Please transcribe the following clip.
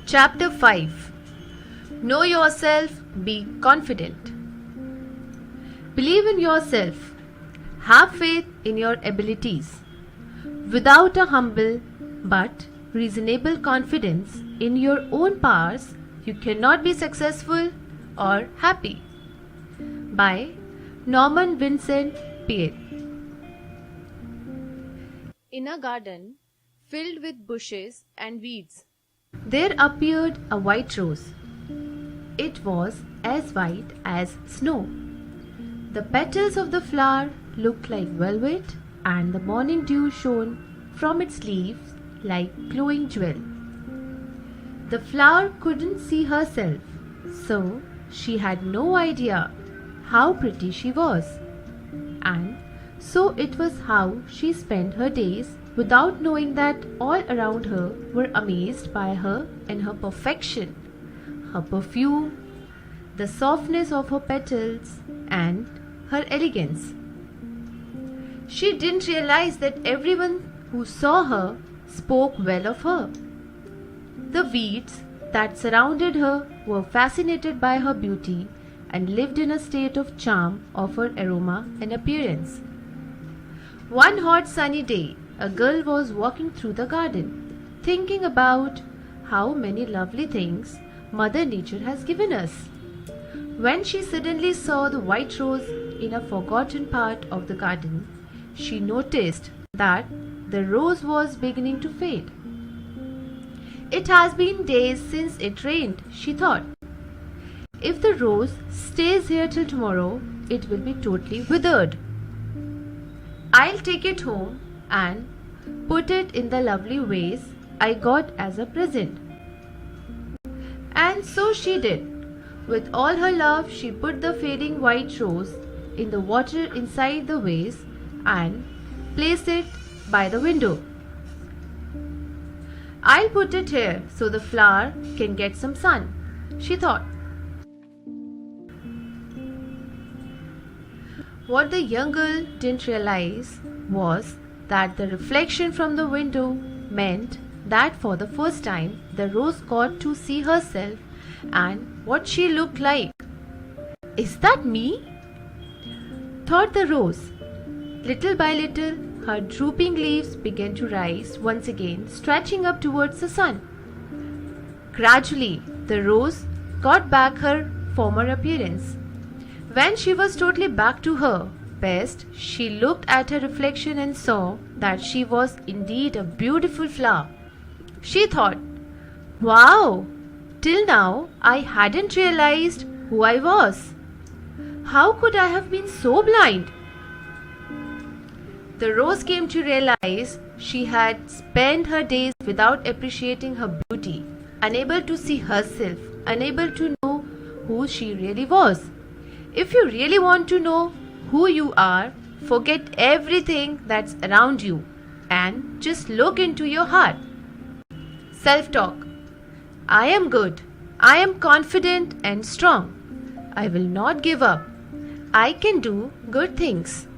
Chapter 5. Know yourself, be confident. Believe in yourself. Have faith in your abilities. Without a humble but reasonable confidence in your own powers, you cannot be successful or happy. By Norman Vincent Peale. In a garden filled with bushes and weeds, there appeared a white rose. It was as white as snow. The petals of the flower looked like velvet, and the morning dew shone from its leaves like glowing jewel. The flower couldn't see herself, so she had no idea how pretty she was. And so it was how she spent her days without knowing that all around her were amazed by her and her perfection, her perfume, the softness of her petals, and her elegance. She didn't realize that everyone who saw her spoke well of her. The weeds that surrounded her were fascinated by her beauty and lived in a state of charm of her aroma and appearance. One hot sunny day, a girl was walking through the garden, thinking about how many lovely things Mother Nature has given us, when she suddenly saw the white rose in a forgotten part of the garden. She noticed that the rose was beginning to fade. It has been days since it rained, she thought. If the rose stays here till tomorrow, it will be totally withered. I'll take it home and put it in the lovely vase I got as a present. And so she did. With all her love, she put the fading white rose in the water inside the vase and placed it by the window. I'll put it here so the flower can get some sun, she thought. What the young girl didn't realize was that the reflection from the window meant that for the first time the rose got to see herself and what she looked like. Is that me? Thought the rose. Little by little, her drooping leaves began to rise once again, stretching up towards the sun. Gradually, the rose got back her former appearance. When she was totally back to her best, she looked at her reflection and saw that she was indeed a beautiful flower. She thought, "Wow! Till now, I hadn't realized who I was. How could I have been so blind?" The rose came to realize she had spent her days without appreciating her beauty, unable to see herself, unable to know who she really was. If you really want to know who you are, forget everything that's around you and just look into your heart. Self-talk. I am good. I am confident and strong. I will not give up. I can do good things.